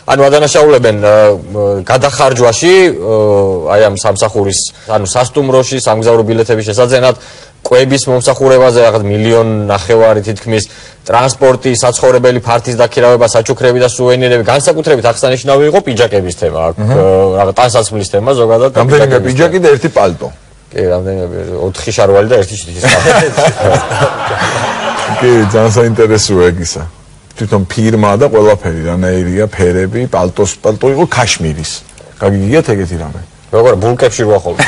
ანუ ადანაშაულებენ გადახარჯვაში აი ამ სამსახურის ანუ სასტუმროში სამგზავრო ბილეთების შესაძენად კვების მომსახურებაზე რაღაც 1.5 მილიონი თითქმის ტრანსპორტი საცხოვრებელი ფართის დაქირავება საჩუქრები და სუვენირები განსაკუთრებით აღსანიშნავი იყო პიჯაკების თემა აქ რაღაც ტანსაცმლის თემა ზოგადად რამდენიმე პიჯაკი და ერთი პალტო კი რამდენიმე 4 შარვალი და 1 შტის კი ძალიან საინტერესოა ისა თვითონ ფირმა და ყველაფერი რანაირია ფერები პალტო იყო ქაშმირის გაგიგიათ ეგეთი რამე როგორ ბულკებში რვა ხოლმე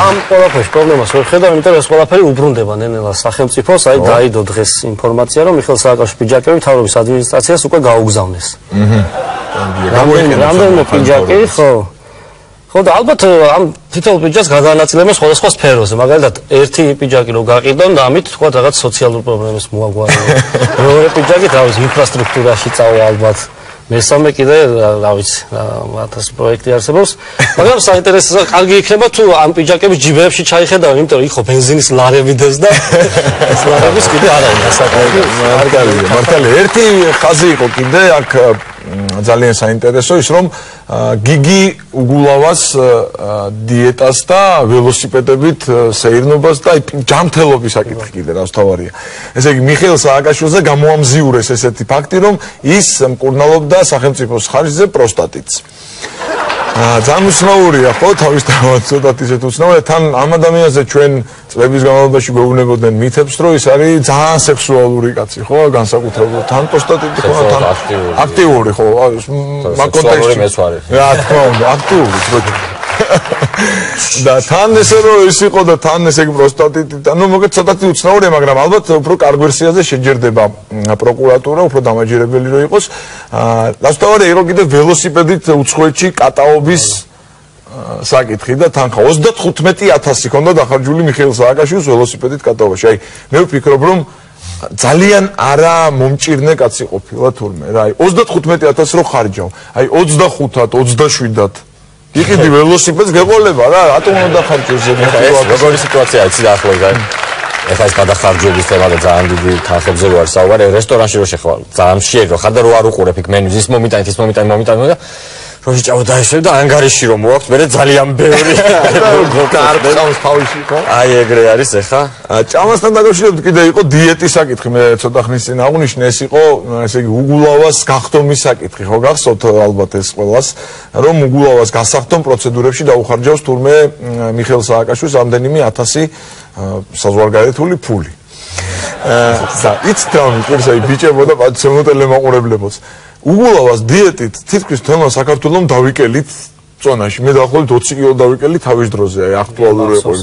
ამ ყველაფერს პრობლემას ვერ ხედავ იმიტომ რომ ეს ყველაფერი უბრუნდება ნენელა სახელმწიფოს აი დაიდო დღეს ინფორმაცია რომ მიხეილ სააკაშვილის პიჯაკები მთავრობის ადმინისტრაციას უკვე გაუგზავნეს რამდენიმე პიჯაკი ხო და ალბათ ამ თითოეულ პიჯაკს გადაანაწილებენ სხვადასხვა სფეროზე მაგალითად ერთი პიჯაკი რო გაყიდონ და ამით თქვა რაღაც სოციალურ პრობლემებს მოაგვარებენ მეორე პიჯაკი თავის ინფრასტრუქტურაში წავა ალბათ მესამე კიდე რა ვიცი 1000 პროექტი არსებობს მაგრამ საინტერესოა კარგი იქნება თუ ამ პიჯაკების ჯიბეებში ჩაიხედავენ იმიტომ რომ იქ ხო ბენზინის ლარები დეს და ეს ლარების კიდე არ არის დასაკმაყოფილო მართალია ერთი ხაზი იყო კიდე აქ ძალიან საინტერესო ის რომ გიგი უგულავას დიეტას და ველოსიპედებით სეირნობას და ჯანმრთელობის საკითხი კიდე რა თავარია. ესე იგი მიხეილ სააკაშვილზე გამოამზიურეს ესეთი ფაქტი რომ ის მკურნალობდა სახელმწიფოს ხარჯზე პროსტატიტს. ძალიან უცნაურია ხო თავისთავად ცოტათ ისეთ უცნაურია თან ამ ადამიანზე ჩვენ წლების განმავლობაში გვეუბნებოდნენ მითებს რომ ის არის ძალიან სექსუალური კაცი ხო განსაკუთრებულად თან პროსტატიტი ხო თან აქტიური ხო მაგ კონტექსტში რა თქმა უნდა აქტიური და თან ესე რომ ის იყო და თან ესე იგი პროსტატიტი და ნუ მოგეთ ცოტათი უცნაურია მაგრამ ალბათ უფრო კარგ ვერსიაზე შეჯერდება პროკურატურა უფრო დამაჯერებელი რომ იყოს დასტავარი იყო კიდე ველოსიპედით უცხოეთში კატაობის საკითხი და თან ხა 35000 ქონდა დახარჯული მიხეილ სააკაშვილის ველოსიპედით კატაობაში აი მე ვფიქრობ რომ ძალიან არა მომჭირნე კაცი ყოფილა თურმე რა აი 35000 რო ხარჯავ აი 25-ად 27-ად იყიდი ველოსიპედს გეყოლება რა რატომ უნდა ხარჯოს როგორი სიტუაცია იცი დაახლოებით აი ეხლა ეს გადახარჯვების თემა და ძალიან დიდი თანხებზე რო არის საუბარი რესტორანში რო შეხვალ ძალიან შეერო ხარ და რო არ უყურებ იქ მენუს ის მომიტანით და როში ჭაო დაეშვებ და ანგარიში რომ მოაქვს მე ძალიან ბევრი კარგავს თავში ხო აი ეგრე არის ეხლა ჭამასთან დაკავშირებით კიდე იყო დიეტის საკითხი მე ცოტა ხნის წინ აღვნიშნე ეს იყო ესე იგი უგულავას გახდომის საკითხი ხო გახსოვთ ალბათ ეს ყველას რომ უგულავას გასახდომ პროცედურებში დაუხარჯავს თურმე მიხეილ სააკაშვილს რამდენიმე 1000 საზღვარგარეთული ფული და იცით რა მიყურს აი ბიჭებო და პატიცემო ტელემაყურებლებოც უგულავას დიეტით თითქმის თემა საქართველოს დავიკელით წონაში მე დაახლოებით 20 კილო დავიკელი თავის დროზე აი აქტუალური იყო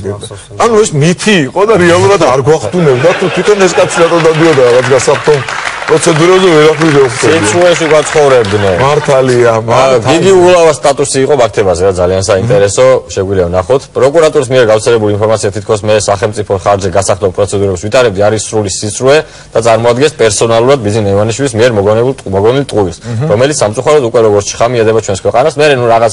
ანუ ეს მითი იყო და რეალურად არ გვახტუნებდა თუ თვითონ ეს კაცი რატო დადიოდა რაღაც გასახდომ პროცედურაზე ვერაფერი ვერ ხვდები სიცუეში გაცხოვრებდნენ მართალია გიგი უგულავას სტატუსი იყო ბაქთებაზე რა ძალიან საინტერესო შეგვიძლია ვნახოთ პროკურატურის მიერ გავრცელებული ინფორმაცია თითქოს მე სახელმწიფო ხარჯზე გასახდომ პროცედურებს ვითარებდი არის სრული სიცრუე და წარმოადგენს პერსონალურად ბიზნეს ივანიშვილის მიერ მოგონილი ტყუილს რომელიც სამწუხაროდ უკვე როგორც ჩხამიადება ჩვენს ქვეყანას მე ნუ რაღაც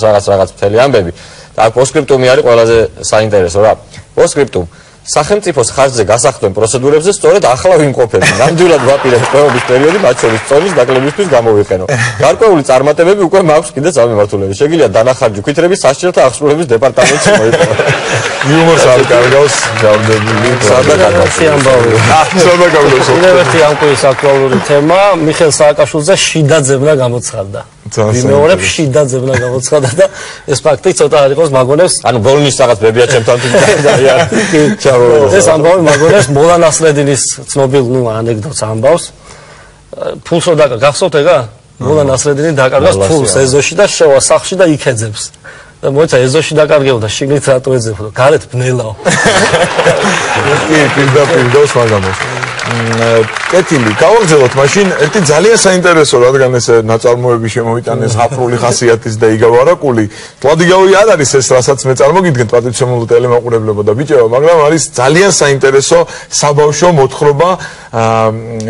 მთელი ამბები და აქ პოსტსკრიპტუმი არის ყველაზე საინტერესო რა პოსტსკრიპტუმ სახელმწიფოს ხარჯზე გასახდომ პროცედურებზე სწორედ ახლა ვიმყოფები. ნამდვილად ვაპირებ ყველობის პერიოდი მათ შორის წონის დაკლებისთვის გამოვიყენო. გარკვეული წარმატებები უკვე მაქვს კიდეც ამ მიმართულებით. შეგიძლია დანახარჯი ქვითრების სასჯელთა აღსრულების დეპარტამენტში მოიპოვო. იუმორს არ კარგავს ჯავდებული. სადაგაცი ამბავი. სადაგავდოს. კიდევ ერთი ამ კვირის აქტუალური თემა მიხეილ სააკაშვილზე შიდა ძებნა გამოცხადდა. ვიმეორებ შიდა ძებნა გამოცხადდა და ეს ფაქტი ცოტა არ იყოს მაგონებს ანუ ბოლნის რაღაც ბებია ჩემთან ეს ამბავი მაგონებს მოლანასლედინის ცნობილ ანეკდოტს ამბავს ფულს რო გახსოვთ ეგა მოლანასლედინი დაკარგავს ფულს ეზოში და შევა სახლში და იქეძებს და მოიცა ეზოში დაკარგებოდა შიგნით რატო ეძებო გარეთ ბნელაო კი პირდაპირ დოს მაგამოს კეთილი გავაგზავნოთ მაშინ ერთი ძალიან საინტერესო რადგან ეს ნაწარმოები შემოვიტანეს აფრული ხასიათის და იგავარაკული თვალდგავი არ არის ეს რასაც მე წარმოგიდგენთ პატრიცემულო ტელემაყურებლებო და ბიჭებო მაგრამ არის ძალიან საინტერესო საბავშვო მოთხრობა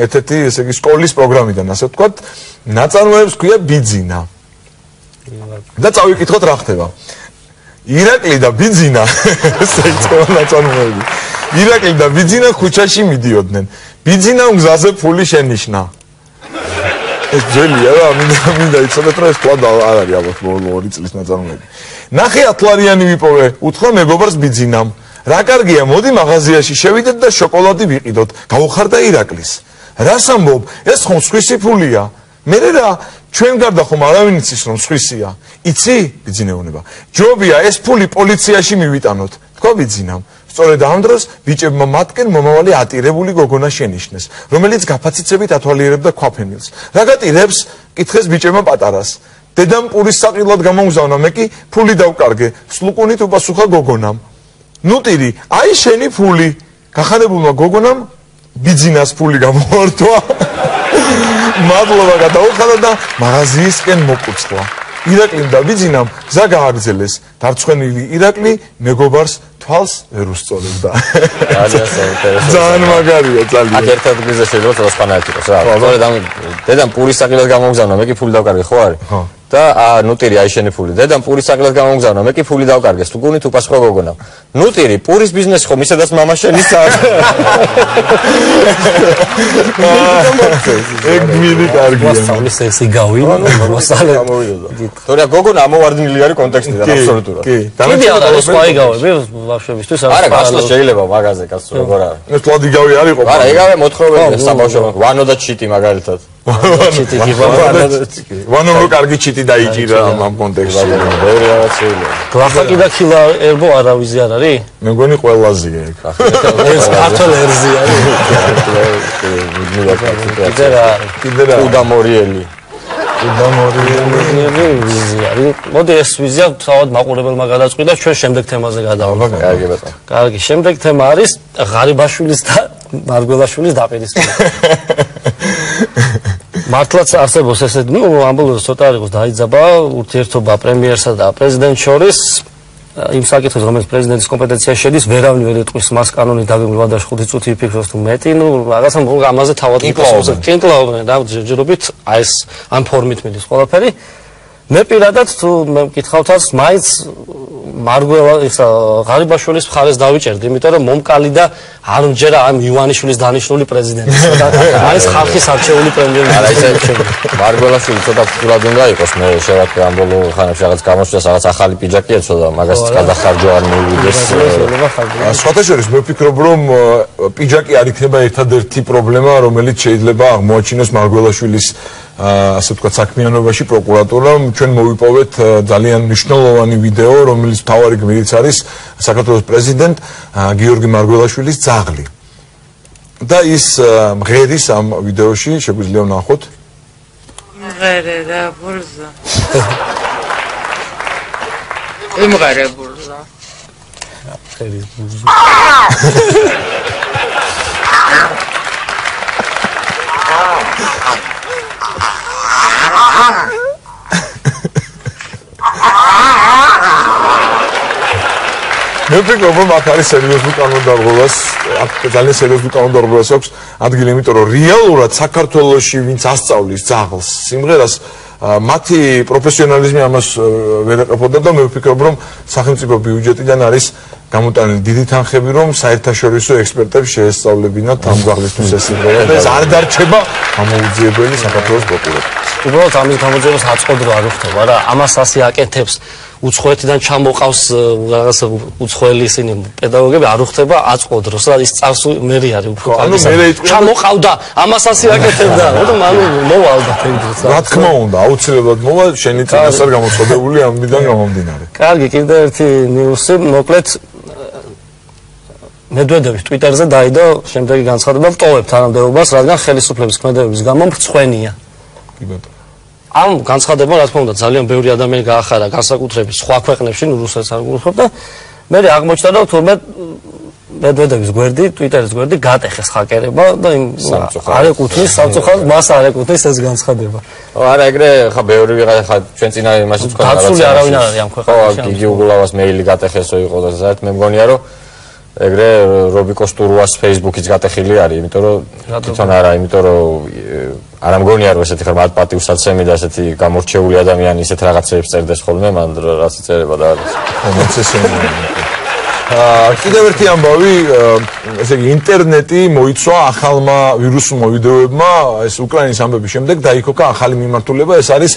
ერთ-ერთი ესე იგი სკოლის პროგრამიდან ასე ვთქვათ ნაწარმოებს ქვია ბიძინა და წავიკითხოთ რა ხდება ირაკლი და ბიძინა ესე იწყება ნაწარმოები ირაკლი და ბიძინა ქუჩაში მიდიოდნენ ბიძინამ გზაზე ფული შენიშნა ეს ძელია რა, მინდა იცოდეთ რომ ეს კლად არ არის ალბათ ბოლო 2 წლის ნაწარმოები. 900 ლარიანი ვიპოვე, უთხრა მეგობარს ბიძინამ. რა კარგია, მოდი მაღაზიაში შევიდეთ და შოკოლადი ვიყიდოთ. გავუხარდა ირაკლის. რას ამბობ? ეს ხომ სხვისი ფულია. მე რა, ჩვენ გარდა ხომ არავინ იცის რომ სხვისია. იცი? ბიძინეუნება. ჯობია ეს ფული პოლიციაში მივიტანოთ. თქვა ბიძინამ. სწორედ ამ დროს ბიჭებმა მათკენ მომავალი ატირებული გოგონა შენიშნეს, რომელიც გაფაციცებით ათვალიერებდა ქვაფენილს. რა გატირებს? კითხეს ბიჭებმა პატარას. დედამ პურის საყილად გამომგზავნა, მე კი ფული დავკარგე. სლუკუნით უპასუხა გოგონამ. ნუტირი, აი შენი ფული. გახარებულმა გოგონამ ბიძინას ფული გამოართვა. მადლობა გადაუხადა და მაღაზიისკენ მოკუცლა. ირაკლიმ და ბიძინამ გზა გააგრძელეს. დარწმუნებული ირაკლი მეგობარს თვალს ვერ უსწორებდა. ძალიან მაგარია, ძალიან. აქ ერთ ადგილზე შეიძლება თავს ფანაეთი იყოს რა. სწორედ ამ დედამ პურის საყილად გამომგზავნა, მე კი ფული დავკარგე, ხო არის? ხო. და ნუტირი აი შენი ფული. დედამ პურის საყილად გამომგზავნა, მე კი ფული დავკარგე. სლუგუნით უპასუხა გოგონამ. ნუტირი, პურის ბიზნესი ხომ ისედაც მამა შენიცაა. ეგ მინი კარგია. მასწავლის ესე გავინა, მასალე გამოვიდოდა. თორე გოგონა ამოვარდნილი არის კონტექსტიდან აბსოლუტურად. კი, კი, არა, ეს ყაიგავი, მე ბავშვებისთვის არა, გასვლა შეიძლება მაგაზე კაცო, როგორ არის? ეს კლადიგავი არის ყო. არა, ეგავე მოთხრობები საბავშვო, ვანო და ჩიტი მაგალითად. ჩიტი გიბანა. ვანო რო კარგი ჩიტი დაიჭირა ამ კონტექსტში. ბევრი რაღაც შეიძლება. გლახაკი და ქილა ერბო არავიზი არ არის? მე მგონი ყველაზეა ეგ. ეს ქართულ ერზი არის. კიდე რა. უდამორიელი. მოდი ეს ვიზია თავად მაყურებელმა გადაწყვიტა, ჩვენ შემდეგ თემაზე გადავიდეთ. კარგი ბატონო. კარგი, შემდეგ თემა არის ღარიბაშვილის და მარგველაშვილის დაპირისპირება. მართლაც არსებობს ესეთ, ამბოლოს ცოტა არ იყოს დაიძაბა ურთიერთობა პრემიერსა და პრეზიდენტს შორის. იმ საკითხს, რომელიც პრეზიდენტის კომპეტენციაში შედის, ვერავინ ვერ ეტყვის მას კანონით დაგეგმვა და 5 წუთი იფიქროს თუ მეტი, რაღაცა ამაზე თავად კინკლაობენ და ჯერჯერობით აი ეს ამ ფორმით მიდის ყველაფერი. მე პირადად თუ მე მკითხავთას, მაინც მარგველა ისა ღარიბაშვილის მხარეს დავიჭერდი, იმიტომ რომ მომკალი და არ მჯერა ამ ივანიშვილის დანიშნული პრეზიდენტი. მაინც ხალხის არჩეული პრემიერ-მინისტრი. მარგველაშვილი ცოტა ფულად უნდა იყოს, მე შევატყვი ამ ბოლო ხანებში რაღაც გამოჩნდეს, რაღაც ახალი პიჯაკი ეცოდა, მაგას გადახარჯვა არ მივიდეს. სხვათა შორის მე ვფიქრობ, რომ პიჯაკი არ იქნება ერთადერთი პრობლემა, რომელიც შეიძლება აღმოაჩინოს მარგველაშვილის ასე ვთქვათ საქმიანობაში პროკურატურამ. ჩვენ მოვიპოვეთ ძალიან მნიშვნელოვანი ვიდეო, რომელიც მთავარი გმირიც არის საქართველოს პრეზიდენტ გიორგი მარგველაშვილის ძაღლი. და ის მღერის ამ ვიდეოში შეგვიძლია ვნახოთ. მღერე რა ბურზა. იმღერე ბურზა. მღერის ბურზა. მე ვფიქრობ, რომ აქ არის სერიოზული კანონდარღვევას, აქ ძალიან სერიოზული კანონდარღვევას აქვს ადგილი, იმიტომ რომ რეალურად საქართველოში ვინც ასწავლის ძაღლს, სიმღერას, მათი პროფესიონალიზმი ამას ვერ ეყრდნობა და მე ვფიქრობ, რომ სახელმწიფო ბიუჯეტიდან არის გამოტანილი დიდი თანხები, რომ საერთაშორისო ექსპერტებს შეესწავლებინათ ამ ძაღლისთვის ეს სიმღერა და ეს არ დარჩება გამოუძიებელი საქართველოს პროკურატურას. უბრალოდ ამის გამოძიებას აწყობდრო არ ხდება რა, ამას ასე აკეთებს უცხოეთიდან ჩამოყავს რაღაც უცხოელი ისინი პედაგოგები არ ხდება აწყოდროს რა ის წარსული მერი არის უფრო ჩამოყავდა ამას ასე აკეთებდა რომ ანუ მოვალდა თემდროს რა თქმა უნდა აუცილებლად მოვა შენი წინასწარ გამოწოდებული ამიდან გამომდინარე. კარგი, კიდევ ერთი ნიუსი მოკლედ მედვედევის ტვიტერზე დაიდო შემდეგი განცხადება ვტოვებ თანამდებობას, რადგან ხელისუფლების ქმედებების გამო მრცხვენია. კი ბატონო. ამ განცხადებამ რა თქმა უნდა ძალიან ბევრი ადამიანი გაახარა განსაკუთრებით სხვა ქვეყნებში, რუსეთს არ გულისხმობ და მე აღმოჩნდა რომ თურმე მედვედევის გვერდი, ტვიტერის გვერდი გატეხეს ჰაკერებმა და იმ არ ეკუთვნის სამწუხაროდ მას არ ეკუთვნის ეს განცხადება. არა, ეგრე ხა ბევრი ვიღა ხა ჩვენ წინა იმაში თქვა დაცული არავინ არ არის ამ ქვეყანაში. ხო, გიგი უგულავას მეილი გატეხესო იყო და საერთოდ მე მგონია რომ ეგრე რობიკო სტურუას Facebook-იც გატეხილი არის, იმიტომ რომ თვითონ არა, იმიტომ რომ არ მგონია რომ ესეთი ხარ მათ პატივსაცემი და ესეთი გამორჩეული ადამიანი ისეთ რაღაცებს წერდეს ხოლმე, მან რაც წერება და არის. კიდევ ერთი ამბავი, ესე იგი ინტერნეტი მოიცვა ახალმა ვირუსულმა ვიდეოებმა, ეს უკრაინის ამბების შემდეგ დაიქოკა ახალი მიმართულება, ეს არის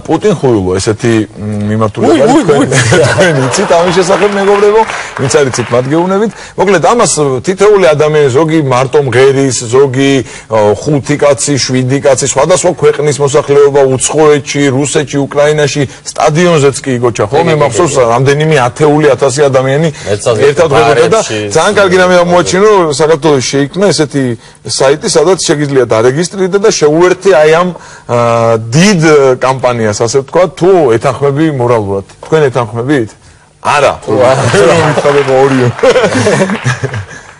პუტინ ხუილო, ესეთი მიმართულება თქვენ იცით ამის შესახებ მეგობრებო, ვინც არიცით მათ გეუბნებით. მოკლედ ამას თითოეული ადამიანი, ზოგი მარტო მღერის, ზოგი 5 კაცი, 7 კაცი, სხვადასხვა ქვეყნის მოსახლეობა უცხოეთში, რუსეთში, უკრაინაში, სტადიონზეც კი იგოჩა, ხო? მე მახსოვს რამდენიმე 10,000 ადამიანი ერთად ღებოდა და ძალიან კარგი რამე აღმოაჩინო, საქართველოს შეიქმნა ესეთი საიტი, სადაც შეგიძლია დარეგისტრირდე და შეუერთდე აი ამ დიდ კამპანიას, ასე ვთქვა, თუ ეთანხმები მორალურად. თქვენ ეთანხმებით? არა. მითხარება ორიო.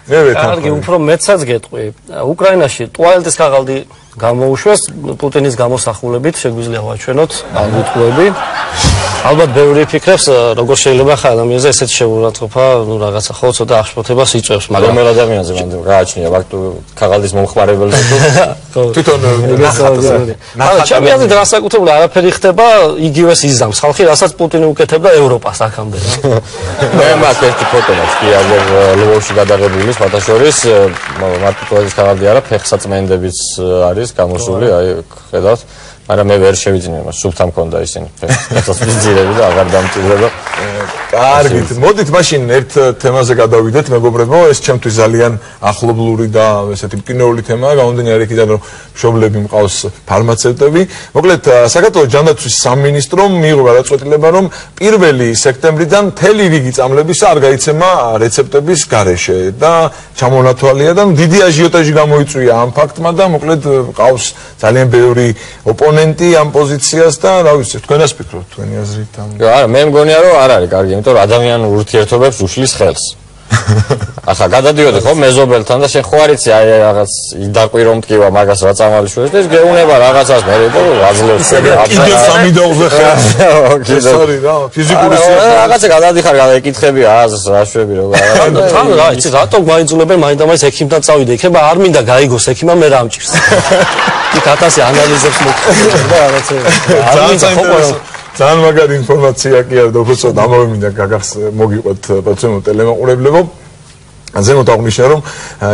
მე ვეთანხმები. კარგი, უფრო მეცაც გეტყვი. უკრაინაში ტუალეტის ქაღალდი გამოუშვეს პუტინის გამოსახულებით, შეგვიძლია ვაჩვენოთ ამ ვიტყუები. ალბათ ბევრი ფიქრებს, როგორ შეიძლება ხა ადამიანზე ესეთი შეურაცხყოფა, ну რაღაცა ხო ცოტა აღშფოთებას იწვევს, მაგრამ რომელ ადამიანზე მანდ გააჩნია ქაღალდის მომხმარებელზე თუ თვითონ ჩემი აზრით განსაკუთრებული არაფერი ხდება, იგივეს იზამს ხალხი, რასაც პუტინი უკეთებდა ევროპას აქამდე. მე მაქვს ერთი ფოტო მაქვს, კი აგერ ლვოვში გადაღებული, სხვადასხვის მარტო ტუალეტის ქაღალდი არა, ფეხსაწმენდებიც არის გამოსული, აი ხედავთ. მაგრამ მე ვერ შევიძინე მას, სუფთა მქონდა ისინი. ფეხსაწმენის ძირები და აღარ დამტვირდა. კარგით, მოდით მაშინ ერთ თემაზე გადავიდეთ, მეგობრებო, ეს ჩემთვის ძალიან ახლობლური და ესეთი მტკივნეული თემაა, გამომდინარე იქიდან, რომ მშობლები მყავს ფარმაცევტები. მოკლედ, საქართველოს ჯანდაცვის სამინისტრომ მიიღო გადაწყვეტილება, რომ 1 სექტემბრიდან მთელი რიგი წამლებისა არ გაიცემა რეცეპტების გარეშე და ჩამონათვალია და დიდი აჟიოტაჟი გამოიწვია ამ ფაქტმა და მოკლედ მყავს ძალიან ბევრი ოპონენტი ამ პოზიციას და რა ვიცი, თქვენას ფიქრობთ, თქვენი აზრით ამ? არა, მე მგონია რომ არ არის კარგი, იმიტომ რომ ადამიანურ ურთიერთობებს უშლის ხელს. ახლა გადადიოდი ხო მეზობელთან და შენ ხო არიცი აი რაღაც დაყვირო მტკივა მაგას რა წამალიშვილს და ეს გეუნება რაღაცას მე და აძლევს კიდე 3 დაუზე ხელს. ეს არის რა, ფიზიკური სიახლე. რაღაცა გადადიხარ, გადაიკითხები აზრს, რაშვები როგორ არა. თან რა იცი, რატომ გაიძულებენ მაინდა-მაინც ექიმთან წავიდე, იქნება არ მინდა გაიგოს ექიმმა მე რა ამჭირს. იქ 1000 ანალიზებს მოხდა რაღაცა. ძალიან მაგარი ინფორმაცია კი არა და უფრო დამოვიმინდა მოგიყვეთ პაცემო ტელემაყურებლებო. ზემოთ აღნიშნა რომ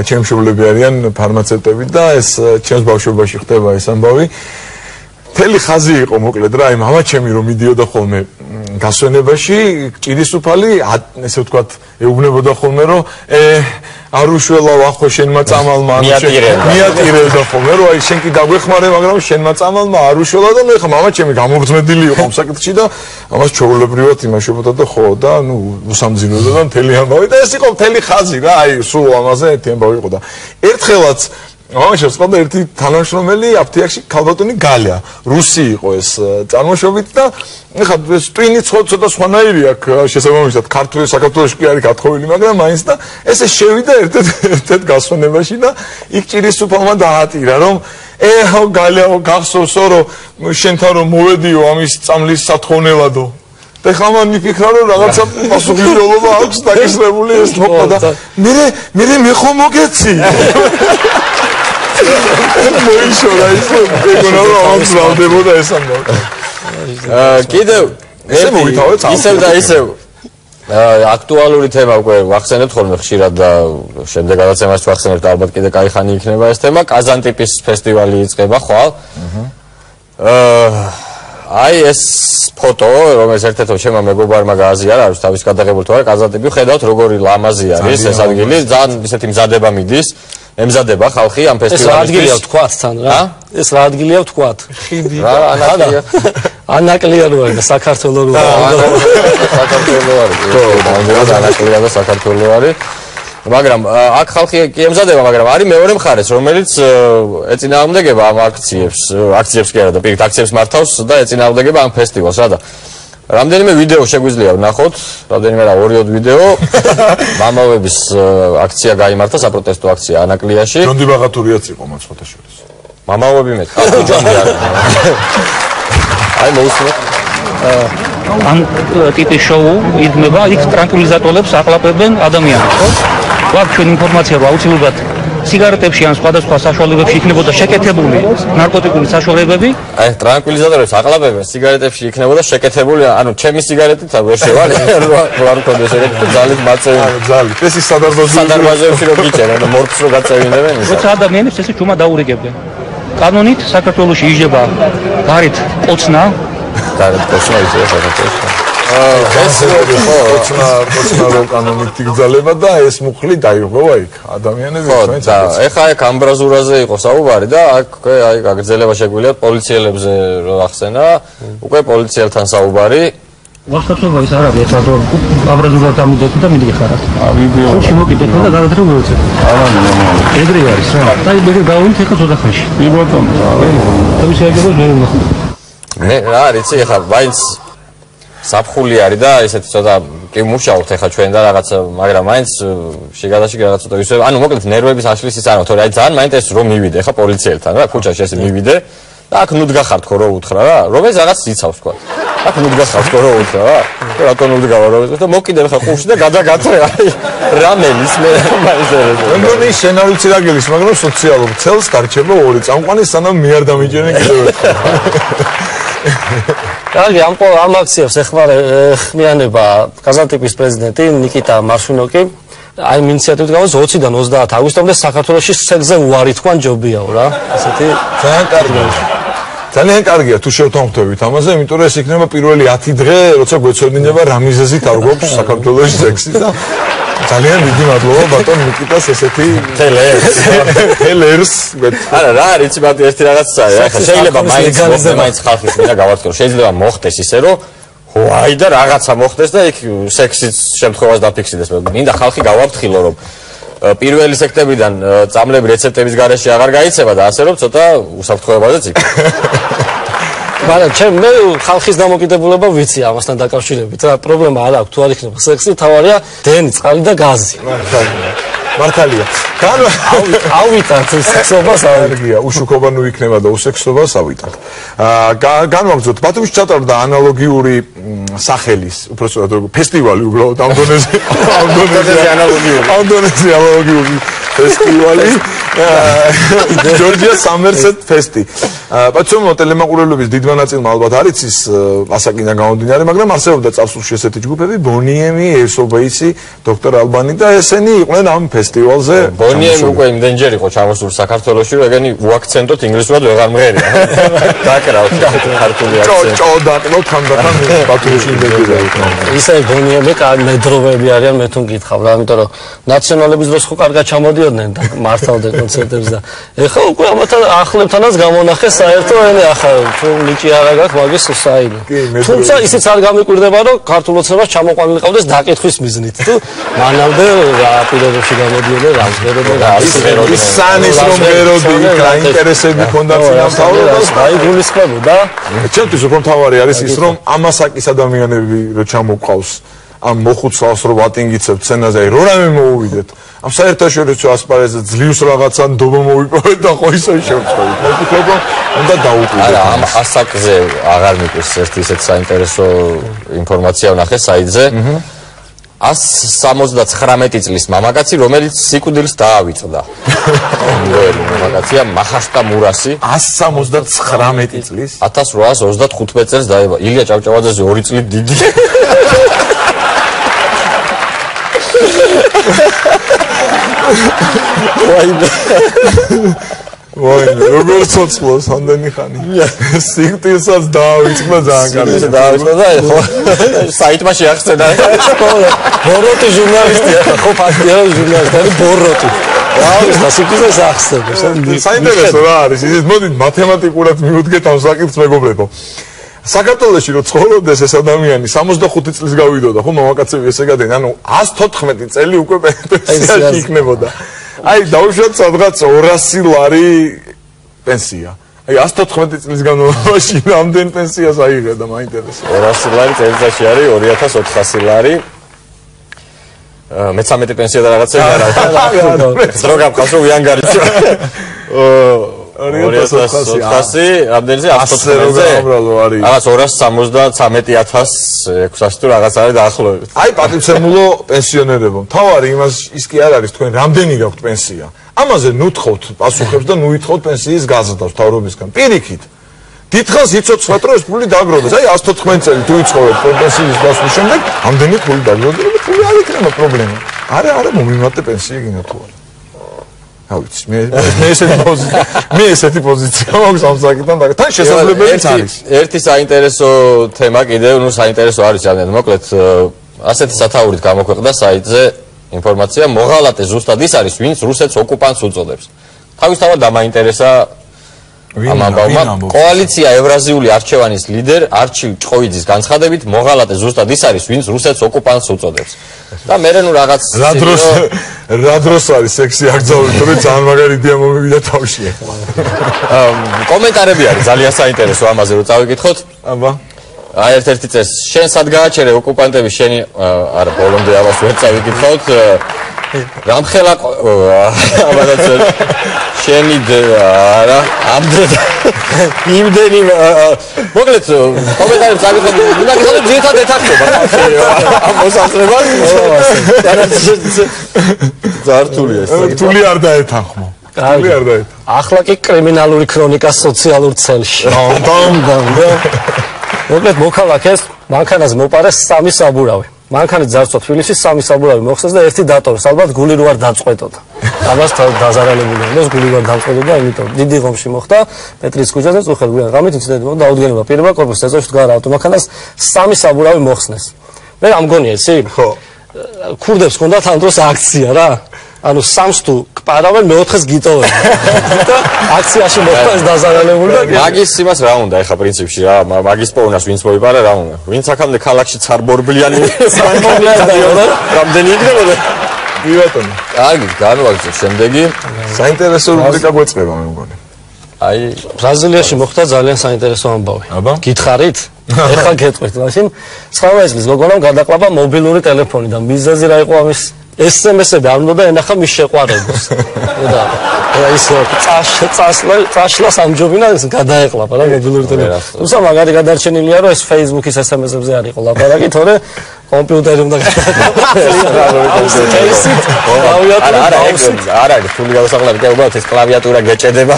ჩემი მშობლები არიან ფარმაცევტები და ეს ჩემს ბავშვობაში ხდება ეს ამბავი. მთელი ხაზი იყო მოკლედ რა, აი მამა ჩემი რომ მიდიოდა ხოლმე გასვენებაში, ჭირისუფალი, ესე ვთქვათ, ეუბნებოდა ხოლმე რომ არ უშველავ ახო შენმა წამალმა მიატირებდა ხოლმე რომ აი შენ კი დაგვეხმარე, მაგრამ შენმა წამალმა არ უშველა და მე ხა მამა ჩემი გამოგრძმედილი იყო ამ საკითხში და ამას ჩაულებრივად იმაშობოდა და ხო და ნუ უსამძიმებდა და მთელი ამბავი და ეს იყო მთელი ხაზი რა, აი სულ ამაზე ერთი ამბავი იყო და ერთხელაც ამაშობს ყავდა ერთი თანამშრომელი აფთიაქში ქალბატონი გალია, რუსი იყო ეს წარმოშობით და ეხლა ეს ტვინი ცოტა სხვანაირი აქვს შესაბამისად ქართული საქართველოში კი არის გათხოვილი, მაგრამ მაინც და ესე შევიდა ერთ გასვენებაში და იქ ჭირისუფალმა დაატირა რომ ეჰო გალია გახსოვსო რომ შენთან რომ მოვედიო ამის წამლის სათხოვნელადო და ხა მან მიფიქრა რომ რაღაცა პასუხისმგებლობა აქვს დაკისრებული ეს მოყვა და მე ხომ მოგეცი მოიშორა ის ეგონა რომ ამს რავდებოდა ეს ამბავი. კიდევ ესე მოვითავეთ ისევ და ისევ აქტუალური თემა უკვე ვახსენებთ ხოლმე ხშირად და შემდეგაც ამას ვახსენებთ, ალბათ კიდე კაი ხანი იქნება ეს თემა. კაზანტიპის ფესტივალი იწყება ხვალ. აი ეს ფოტო, რომელიც ერთ-ერთმა ჩემმა მეგობარმა გააზიარა, არის თავის გადაღებული თუ არა, კაზანტიპი ხედავთ როგორი ლამაზი არის ეს ადგილი, ძალიან ისეთი მზადება მიდის. ემზადება ხალხი ამ ფესტივალისთვის. ეს რა ადგილია ვთქვათ თან რა? ეს რა ადგილია ვთქვათ? ხიდი. რა ანაკლია. ანაკლია რო არის და საქართველოს რო არის. საქართველოს არის. ხო, ანაკლია და საქართველოს არის. მაგრამ აქ ხალხი კი ემზადება, მაგრამ არის მეორე მხარეც, რომელიც ეწინააღმდეგება ამ აქციებს კი არა და პირიქით აქციებს მართავს და ეწინააღმდეგება ამ ფესტივალს რა და რამდენიმე ვიდეო შეგვიძლია ვნახოთ, რამდენიმე რა 2-3 ვიდეო. მამავების აქცია გაიმართა, საპროტესტო აქცია ანაკლიაში. ჯონდი ბაღათურიაც იყო მათ შორის. მამავები მეტ. ჯონდი არა. აი მოусმენთ. ამ ტიპის შოუ იდგმება, იქ ტრანკვილიზატორებს აყლაპებენ ადამიანებს, ხო? გვაქვს ჩვენ ინფორმაცია, რომ აუცილებლად სიგარეტებში ან სხვადასხვა საშუალებებში იქნებოდა შეკეთებული ნარკოტიკული საშუალებები. აი, ტრანკვილიზატორებს აყალაბებენ, სიგარეტებში იქნებოდა შეკეთებული, ანუ ჩემი სიგარეტით ვერ შევალ, რა მქონდეს ეგეთი ძალით მაწევი. ანუ ძალით. ეს ის სადარბაზოებში რო გიჭერენ, მორფს რო გაწევინებენ ისა. როცა ადამიანებს ესე ჩუმა დაურიგებდნენ. კანონით საქართველოში იჯება გარეთ კოცნა. გარეთ კოცნა იწია საქართველოში. ეს რო კანონით იგზალება და ეს მუხლი დაიღოვა იქ ადამიანები ჩვენც. და ეხა აქ ამბრაზურაზე იყო საუბარი და აქ აი გაგრძელება შეგვიძლია პოლიციელებზე რო ახსენა, უკვე პოლიციელთან საუბარი. ვახტობა ის არ არის ეს რატო ამბრაზურად ამიდეთ და მიდიხარათ. ვიდეო. შემოკიდეთ და გადადრე მოვიცეთ. ეგრე არის რა. და მე გავუნთ ეხა ცოტა ხანში. ბატონო. თავის შეეგებოს მე ვნახო. მე რა არის ეხა მაინც საფხული არის და ესეთი ცოტა კი მუშაობთ ეხა ჩვენ და რაღაცა, მაგრამ მაინც შეგადაში რაღაც ცოტა ისე, ანუ მოკლედ ნერვების აშლის ის არა, თორე აი ძალიან მაინტერესებს რომ მივიდე ეხა პოლიციელთან რა, ქუჩაში ესე მივიდე და აქ ნუდგახარ თქო რო უთხრა რა, რომელიც რაღაც იცავს თქვა. აქ ნუდგახარ თქო რო უთხრა რა, რატო ნუდგავა რო და მოკიდე ხა ხუში და გადაგათრე აი რამენის მე მაინტერესებს. მე მგონი შენავიცი რა გელის, მაგრამ სოციალურ ცელს გარჩება ორი წამყვანი სანამ მე არ დამიჯერენ კიდევ ერთხელ. კარგი, ამ აქციებს ეხმიანება კაზანტიპის პრეზიდენტი ნიკიტა მარშინოკი. აი ინიციატივით გამოს 20-დან 30 აგვისტომდე საქართველოში სექსზე უარი თქვან ჯობიაო რა. ასეთი ძალიან კარგია. ძალიან კარგია თუ შევთანხმდებით ამაზე, იმიტომ რომ ეს იქნება პირველი 10 დღე, როცა გვეცოდინება რა მიზეზით არ გვაქვს საქართველოში სექსი და ძალიან დიდი მადლობა ბატონ ნიკიტას ესეთი თელერს. არა რა არის იცი ერთი რაღაცაა რა, შეიძლება მაინც ხალხის მინდა გავარკვიო, შეიძლება მოხდეს ისე რომ ვაი და რაღაცა მოხდეს და იქ სექსის შემთხვევას დაფიქსირდეს. მინდა ხალხი გავაფრთხილო რომ პირველი სექტემბრიდან წამლები რეცეპტების გარეშე აღარ გაიცემა და ასე რომ ცოტა უსაფრთხოებაზეც იქ. მაგრამ მე ხალხის დამოკიდებულება ვიცი ამასთან დაკავშირებით რა, პრობლემა არ აქვს თუ არ იქნება სექსი, თავარია დენი, წყალი და გაზი. მართალია. ავიტანთ სექსობას ავიგია, უშუქობა ნუ იქნება და უსექსობას ავიტანთ. განვაგრძოთ, ბათუმში ჩატარდა ანალოგიური სახელის, უბრალოდ ფესტივალი უბრალოდ ამ დონეზე ანალოგიური ფესტივალი. ჯორჯია სამერსეთ ფესტი. პაცომო ტელემაყურებლობის დიდმა ნაწილმა ალბათ არ იცის ასაკიდან გამომდინარე, მაგრამ არსებობდა წარსულში ესეთი ჯგუფები, ბონიემი, ესობეისი, დოქტორ ალბანი და ესენი იყვნენ ამ ფესტივალზე. ბონიემი უკვე იმდენჯერ იყო ჩამოსული საქართველოში, რომ ეგენი უაქცენტოთ ინგლისურად ვეღარ მღერია. დაკრავთ ქართული აქცენტი. ჭო დაკნოთ ხანდახან ბათუმში იმდენჯერ იყო. ისე ბონიემი მედროვეები არიან, მე თუ მკითხავ რა, იმიტომ რომ ნაციონალების დროს ხო კარგად ჩამოდიოდნენ და მართავდნენ კონცერტებს და ეხლა უკვე ამათან ახლებთანაც გამონახეს საერთო ენე ახლა თუ ნიჭი არა გაქვს მაგის საინი. თუმცა ისიც არ გამიკვირდება რომ ქართულ ოცნებას ჩამოყვანილიყავდეს დაკითხვის მიზნით თუ მანამდე რა პირობებში გამოდიოდნენ რა მღეროდნენ რა ის სანის რომ მღეროდი რა ინტერესები ქონდა წინასწავლებას დაიგულისხმებოდა. ჩემთვის უფრო მთავარი არის ის რომ ამასაკის ადამიანები რო ჩამოყავს ამ მოხუცავს რომ ატინგიცებთ სცენაზე აი რო რამე მოუვიდეთ ამ საერთაშორისო ასპარეზზე ძლივს რაღაცა ნდობა მოვიპოვეთ და ხო ისე შევწყვეტით. მე ვფიქრობ რომ უნდა დაუკვირდეთ. არა ამ ასაკზე აღარ მიყვეს ერთი ისეთ საინტერესო ინფორმაცია ვნახე საიტზე. 179 წლის მამაკაცი, რომელიც სიკვდილს დაავიწყდა. მამაკაცია მაჰაშტა მურასი. 179 წლის 1835 წელს დაიბადა. ილია ჭავჭავაძეზე 2 წლით დიდი. ვაიმე, როგორ ცოცხლოს ამდენი ხანი. სიკვდილსაც დაავიწყდა ძალიან კარგი. დაავიწყდა და ხო საიტმა შეახსენა. ბოროტი ჟურნალისტია, ხო ფაქტია ჟურნალისტი, ბოროტი. დაავიწყდა სიკვდილს ახსენებს. საინტერესო რა არის, ისიც მოდით მათემატიკურად მივუდგეთ ამ საკითხს მეგობრებო. საქართველოში რო ცხოვრობდეს ეს ადამიანი 65 წლის გავიდოდა, ხო მამაკაცები ესე გადიან, ანუ 114 წელი უკვე პენსიაში იქნებოდა. აი დაუშვათ სადღაც 200 ლარი პენსია. აი 114 წლის განმავლობაში რამდენ პენსიას აიღებდა, მაინტერესებს. 200 ლარი წელიწადში არის 2400 ლარი. მე-13 პენსია და რაღაცა არა. დრო გაფხავს რომ ვიანგარიჩო. 2400 რამდენზე 114-ზე? რაღაც 273,600 თუ რაღაც არის დაახლოებით. აი პატივცემულო პენსიონერებო, თავარი იმას ის კი არ არის თქვენ რამდენი გაქვთ პენსია. ამაზე ნუ თხოვთ პასუხებს და ნუ ითხოვთ პენსიის გაზრდას მთავრობისგან. პირიქით. დიდხანს იცოცხლეთ, რომ ეს ფული დაგროვდეს. აი 114 წელი თუ იცხოვეთ პენსიის დასვლის შემდეგ, ამდენი ფული დაგროვდეს და ფული არ იქნება პრობლემა. არა, მომიმატე პენსია გინდა თუ არა. რა ვიცი, მე ესეთი პოზიცია მაქვს ამ საკითხთან და თან შესაძლებელიც არის. ერთი საინტერესო თემა კიდევ, ნუ საინტერესო არის ძალიან. მოკლედ, ასეთი სათაურით გამოქვეყნდა საიტზე ინფორმაცია, მოღალატე ზუსტად ის არის, ვინც რუსეთს ოკუპანტს უწოდებს. თავისთავად დამაინტერესა ამ ამბავმა კოალიცია ევრაზიული არჩევანის ლიდერ არჩილ ჭყოვიძის განცხადებით, მოღალატე ზუსტად ის არის, ვინც რუსეთს ოკუპანტს უწოდებს. და მერე ნუ რაღაც რა დროს არის სექსი აკრძალული, თორე ძალიან მაგარი იდეა მომივიდა თავში. კომენტარები არის ძალიან საინტერესო ამაზე რომ წავიკითხოთ. აბა აი ერთ-ერთი წეს შენ სად გააჩერე ოკუპანტები შენი არა ბოლომდე ამას ვერ წავიკითხოთ. რამხელა ამადაც შენი არა იმდენი მოკლედ კომენტარებს წავიკითხოთ. უნდა გიხადოთ ძირითადად ეთახმება ამ მოსახლებას. ზართულია ეს. რთული არ დაეთანხმო. რთული არ დაეთანხმო. ახლა კი კრიმინალური ქრონიკა სოციალურ ცელში. მოკლედ მოქალაქეს მანქანას მოპარეს 3 საბურავი. მანქანით ძარცვა თბილისის 3 საბურავი მოხსნეს და ერთი დატოვეს. ალბათ გული რო არ დაწყვეტოდა. ამას დაზარალებული იყო, გული რო არ დაწყვეტოდა, იმიტომ დიდი ღომში მოხდა პეტრის ქუჩაზე წუხელ გვიან ღამით ინციდენტი მოხდა დაუდგენება პირველ კორპუსში ეზოში დგარა ავტომანქანას 3 საბურავი მოხსნეს. მე რა მგონია ისი? ხო. ქურდებს ჰქონდათ ამ დროს აქცია რა. ანუ 3-ს თუ კპარავენ მე-4-ს გიტოვენ. და აქციაში მოხდა ეს დაზარალებული და მაგის იმას რა უნდა ეხა პრინციპში რა მაგის პოვნას ვინც მოიპარა რა უნდა ვინც აქამდე ქალაქში ცარბორბლიანი რამდენი იქნებოდა ბატონო კარგი განვაგრძობ შემდეგი საინტერესო რუბრიკა გვეწყება მე მგონი აი ბრაზილიაში მოხდა ძალიან საინტერესო ამბავი გითხარით ეხლა გეტყვით მაშინ 19 წლის გოგონამ გადაყლაპა მობილური ტელეფონი და მიზეზი რა იყო ამის SMS-ები არ უნდა ენახა მის შეყვარებას. და ის წაშლა სამჯობინა გადაეყლაპა რა მობილური ტელეფონი. თუმცა მაგარი გადარჩენილია რომ ეს Facebook-ის SMS-ებზე არ იყო ლაპარაკი, თორე კომპიუტერი უნდა არა, ფული გავსაღლავი, კი უბრალოდ ეს კლავიატურა გეჭედება.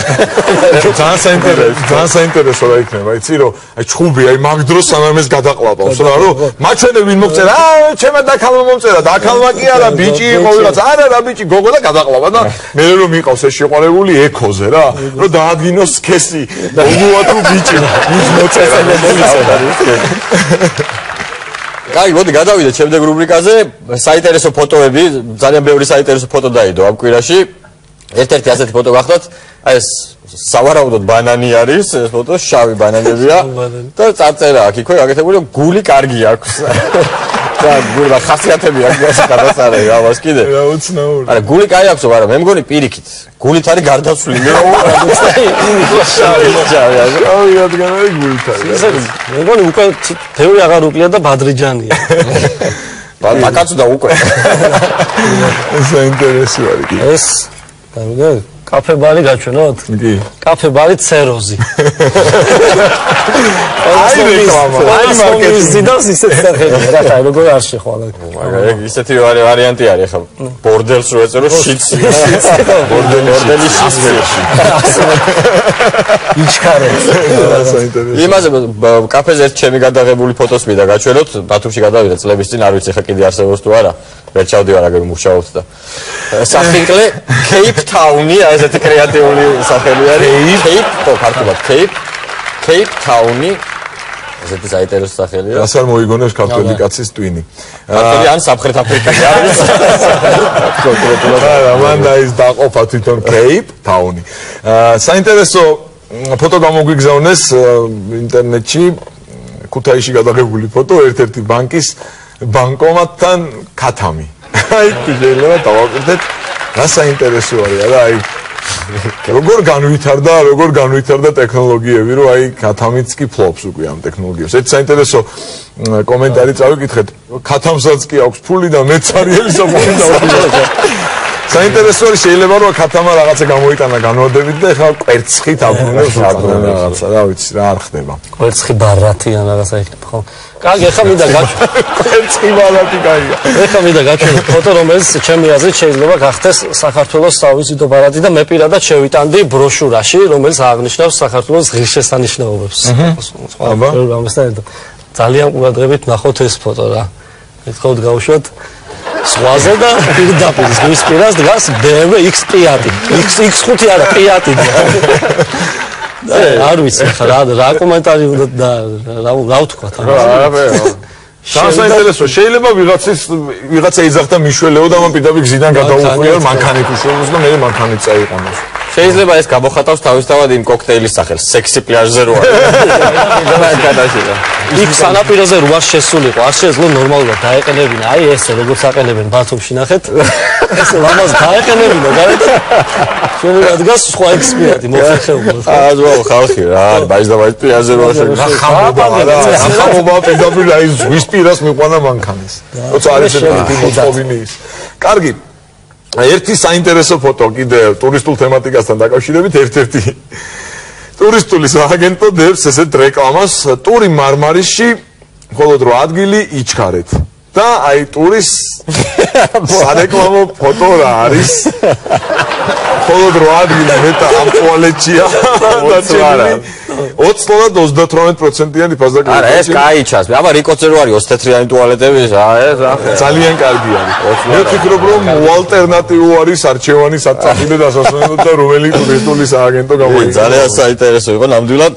ძალიან საინტერესო რა იქნება, იცი რომ აი ჩხუბი აი მაგ დროს სანამ ეს გადაყლაპავს რა რომ მაჩვენე ვინ მოგწერა, ჩემად დაქალმა მომწერა, დაქალმა კი არა, ბიჭი იყო ვიღაც, არა რა ბიჭი გოგო და გადაყლაპა და მე რომ მიყავს ეს შეყვარებული ექოზე რა, რომ დაადგინოს სქესი, უგუა თუ ბიჭი, ის მოწერა მომიცედა. კაი, მოდი გადავიდეთ შემდეგ რუბრიკაზე. საინტერესო ფოტოები, ძალიან ბევრი საინტერესო ფოტო დაიდო ამ კვირაში. ერთ-ერთი ასეთი ფოტო გახდათ, აი ეს სავარაუდოდ ბანანი არის, ეს ფოტო შავი ბანანებია და წარწერა აქ იქვე გაკეთებული, გული კარგი აქვს. და გული ხასიათები აქვს გადასარევი, ამას კიდე. რა უცნაური. არა, გული კაი აქვს, მაგრამ მე მგონი პირიქით. გულით არის გარდაცვლილი. შავი ადგილები გულით არის. მე მგონი უკვე თეორი აღარ უკლია და ბადრიჯანია. ბაკაცუ და უკვე. საინტერესო არის კი. ეს და კაფე-ბარი გაჩვენოთ? კი. კაფე-ბარი ცეროზი. აი რეკლამა. აი მარკეტინგი ზიდავს ისეთ სახელია რა, აი როგორ არ შეხვალა. მაგარი ისეთი ვარიანტი არის ახლა ბორდელს რო ეწერო შიც. ბორდელი შიცი. იჩქარებს. საინტერესო. იმაზე კაფეზე ერთ ჩემი გადაღებული ფოტოს მინდა გაჩვენოთ, ბათუმში გადავიდა წლების წინ, არ ვიცი ახლა კიდე არსებობს თუ არა. ვერ ჩავდივარ აგერ მუშაობთ და საფინკლე Cape Town-ი, ესეთი კრეატიული სახელი არის. Cape, ქართულად Cape Town-ი. ესეთი საინტერესო სახელია. რას არ მოიგონებს ქართველი კაცის ტვინი. ქართველი ან სამხრეთ აფრიკაში არის. არა, მან დაის დაყოფა თვითონ Cape Town-ი. საინტერესო ფოტო გამოგვიგზავნეს ინტერნეტში ქუთაისში გადაღებული ფოტო ერთ-ერთი ბანკის ბანკომატთან ქათამი. აი შეიძლება დავაკეთეთ რა საინტერესო არის რა აი როგორ განვითარდა ტექნოლოგიები რომ აი ქათამიც კი ფლობს უკვე ამ ტექნოლოგიებს. ეს საინტერესო კომენტარი წავიკითხეთ. ქათამსაც კი აქვს ფული და მეც არიელი საფული დავაკეთეთ. საინტერესო არის შეიძლება რომ ქათამა რაღაცა გამოიტანა განვადებით და ეხლა კვერცხით აბრუნებს რაღაცა რა ვიცი რა არ ხდება კვერცხი ბარათი ან რაღაცა იქნება ხო კარგი ეხლა მინდა კვერცხი ბარათი კაია ეხლა მინდა გაჩვენო ფოტო რომელიც ჩემი აზრით შეიძლება გახდეს საქართველოს სავიზიტო ბარათი და მე პირადად შევიტანდი ბროშურაში რომელიც აღნიშნავს საქართველოს ღირსშესანიშნაობებს აბა ძალიან ყურადღებით ნახოთ ეს ფოტო რა ეთქოთ გავუშვათ ზღვაზე და პირდაპირ ზღვის პირას დგას BMW X5 X5 არა Fiat-ი არ ვიცი რა კომენტარი უნდა და რა ვთქვათ არაფერი საინტერესო შეიძლება ვიღაცა ეძახდა მიშველეო და მან პირდაპირ გზიდან გადაუხვია მანქანით უშველოს და მე მანქანით წაიყანოს შეიძლება ეს გამოხატავს თავისთავად იმ კოქტეილის სახელს სექსი პლაჟზე რო არის იქ სანაპიროზე რო არ შესულიყო არ შეძლო ნორმალურად დაეყენებინა აი ესე როგორც აყენებენ ბათუმში ნახეთ ეს ლამაზ დაეყენებინა გარეთ შეიძლება დგას სხვა ექსპერტი მოხერხებულად აზრო ხალხი რა ბაჟ და ბაჟ პლაჟზე რო ახამობა პირდაპირ აი ზღვის პირას მიყვანა მანქანის როცა არის მოწყობინის კარგი ერთი საინტერესო ფოტო კიდე ტურისტულ თემატიკასთან დაკავშირებით ერთ-ერთი ტურისტული სააგენტო დებს ესეთ რეკლამას ტური მარმარისში მხოლოდ 8 ადგილი იჩქარეთ და აი ტურის სარეკლამო ფოტო რა არის მხოლოდ 8 ადგილი მეტა ამ ტუალეტშია და 20-28%-იანი ფაზა არა ეს კაი ჩანს აბა რიკოზე რო არის 20 თეთრიანი ტუალეტები რა ეს ძალიან კარგი არის მე ვფიქრობ რომ ალტერნატივო არის არჩევანი საწაფილე დასასვენებლად და რომელი ტურისტული სააგენტო გამოიცა ძალიან საინტერესო იყო ნამდვილად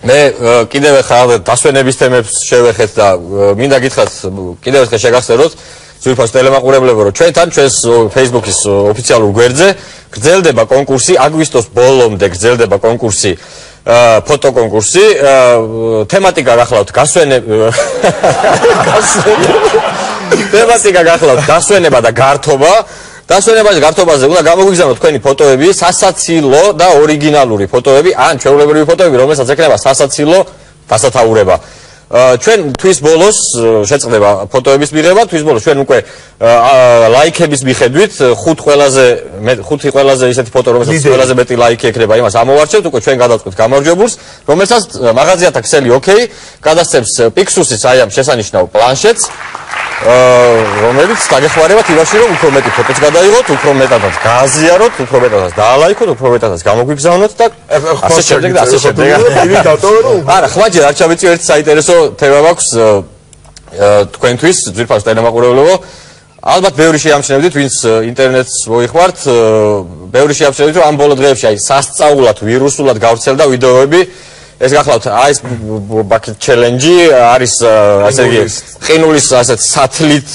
მე კიდევ ახლა დასვენების თემებს შევეხეთ და მინდა გითხრათ კიდევ ერთხელ შეგახსენოთ ძვირფას ტელემაყურებლებო რომ ჩვენთან ჩვენს Facebook-ის ოფიციალურ გვერდზე გრძელდება კონკურსი აგვისტოს ბოლომდე გრძელდება კონკურსი ფოტო კონკურსი თემატიკა გახლავთ თემატიკა გახლავთ დასვენება და გართობა დასვენებაზე გართობაზე უნდა გამოგვიგზავნოთ თქვენი ფოტოები სასაცილო და ორიგინალური ფოტოები ან ჩვეულებრივი ფოტოები რომელსაც ექნება სასაცილო დასათაურება ჩვენ თვის ბოლოს შეწყდება ფოტოების მიღება თვის ბოლოს ჩვენ უკვე ლაიქების მიხედვით 5 ყველაზე ისეთი ფოტო რომელსაც ყველაზე მეტი ლაიქი ექნება იმას ამოვარჩევთ უკვე ჩვენ გადავწყვით გამარჯვებულს რომელსაც მაღაზიათა ქსელი ოკეი გადასცემს პიქსუსის აი ამ შესანიშნავ პლანშეტს რომელიც დაგეხმარებათ იმაში რომ უფრო მეტი ფოტოც გადაიღოთ უფრო მეტადაც გააზიაროთ უფრო მეტადაც დაალაიქოთ უფრო მეტადაც გამოგვიგზავნოთ და ასე შემდეგ და ასე შემდეგ არა ხვაჯერ არ ჩავიწი ერთ საინტერესო თემა მაქვს თქვენთვის ძვირფას ტელემაყურებლებო ალბათ ბევრი შეამჩნევდით ვინც ინტერნეტს მოიხმართ ბევრი შეამჩნევდით რომ ამ ბოლო დღეებში აი სასწაულად ვირუსულად გავრცელდა ვიდეოები ეს გახლავთ აი ეს bucket challenge არის ასე იგი ყინულის ასეთ სათლით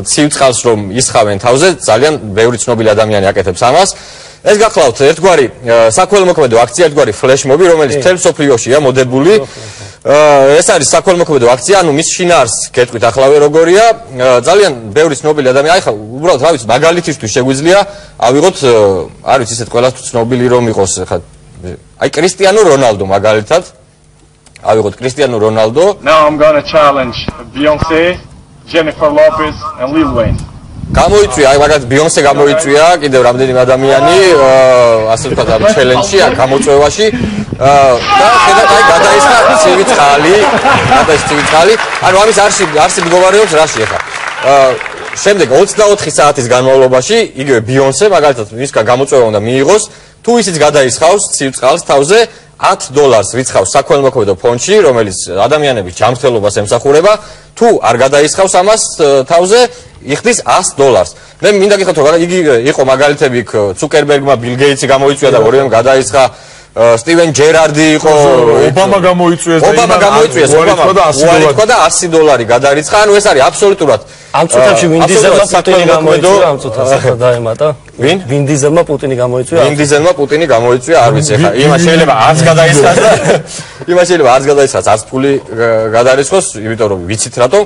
ცივწყალს რომ ისხავენ თავზე ძალიან ბევრი ცნობილი ადამიანი აკეთებს ამას ეს გახლავთ ერთგვარი საქველმოქმედო აქცია ერთგვარი ფლეშმობი რომელიც მთელ მსოფლიოშია მოდებული ეს არის საქველმოქმედო აქცია ანუ მის შინაარსს გეტყვით ახლავე როგორია ძალიან ბევრი ცნობილი ადამიანი აი ხა უბრალოდ რა ვიცი მაგალითისთვის შეგვიძლია ავიღოთ არ ვიცი ისეთ ყველასთვის ცნობილი რომ იყოს ხა აი კრისტიანო რონალდო მაგალითად ავიღოთ კრისტიანო რონალდო Now I'm going to challenge Beyoncé, Jennifer Lopez and Lil Wayne. გამოიწვია აი მაგათ Beyoncé გამოიწვია კიდევ რამდენიმე ადამიანი ასე ვთქვათ ამ ჩელენჯში ან გამოწვევაში და ხედავთ აი გადაისხა ცივი წყალი ანუ ამის არსი მდგომარეობს რაში ახლა შემდეგ 24 საათის განმავლობაში იგივე Beyoncé მაგალითად მისგან გამოწვევა უნდა მიიღოს თუ ისიც გადაისხავს ცივ წყალს თავზე $10 რიცხავს საქველმოქმედო ფონდში რომელიც ადამიანების ჯანმრთელობას ემსახურება თუ არ გადაისხავს ამას თავზე იხდის $100 მე მინდა გითხრათ რომ იგი იყო მაგალითები ცუკერბერგმა ბილ გეიტსი გამოიწვია და ორივემ გადაისხა სტივენ ჯერარდი იყო ობამა გამოიწვიეს და $100 გადარიცხა ანუ ეს არის აბსოლუტურად ამ წუთებში ვინ დიზელმა პუტინი გამოიწვია ამ წუთას ახლა დაემატა ვინ დიზელმა პუტინი გამოიწვია ვინ დიზელმა პუტინი გამოიწვია არ ვიცი ახლა იმას შეიძლება არც გადაისხას და იმას შეიძლება არც გადაისხას არც ფული გადარიცხოს იმიტომ რომ ვიცით რატომ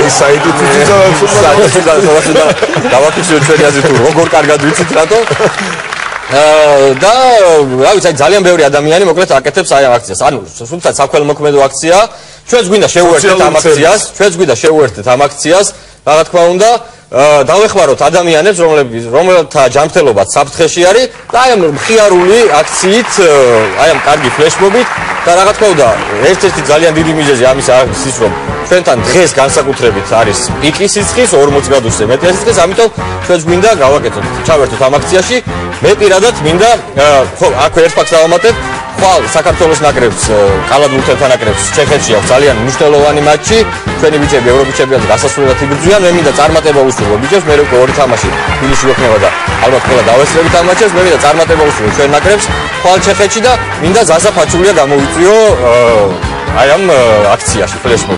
ის საიტი დავაფიქსიროთ ჩვენი აზრით თუ როგორ კარგად ვიცით რატომ და რა ვიცი ძალიან ბევრი ადამიანი მოკლედ აკეთებს აი ამ აქციას ანუ სულთან საქველმოქმედო აქცია ჩვენც გვინდა შევუერთდეთ ამ აქციას რა თქმა უნდა დავეხმაროთ ადამიანებს, რომელთა ჯანმრთელობაც საფრთხეში არის და აი ამ მხიარული აქციით, აი ამ კარგი ფლეშმობით და რა თქმა უნდა, ერთ-ერთი ძალიან დიდი მიზეზი ამის არის ის, რომ ჩვენთან დღეს განსაკუთრებით არის პიკი სიცხის 40 გრადუსზე მეტი სიცხის, ამიტომ ჩვენც მინდა გავაკეთოთ, ჩავერთოთ ამ აქციაში. მე პირადად მინდა ხო, აქვე ერთ ფაქტს დავამატებ, ხვალ საქართველოს ნაკრებს, კალათბურთელთა ნაკრებს ჩეხეთში აქვს ძალიან მნიშვნელოვანი მატჩი. ჩვენი ბიჭები ევროპის ჩემპიონატზე გასასვლელად იბრძვიან. მე მინდა წარმატება უსურვო ბიჭებს, მე უკვე ორი თამაში თბილისში გვექნება და ალბათ ყველა დავესწრებით ამ მატჩებს. მე მინდა წარმატება უსურვო ჩვენ ნაკრებს ხვალ ჩეხეთში და მინდა ზაზა ფაჩულია გამოვიწვიო აი ამ აქციაში ფლეშმობ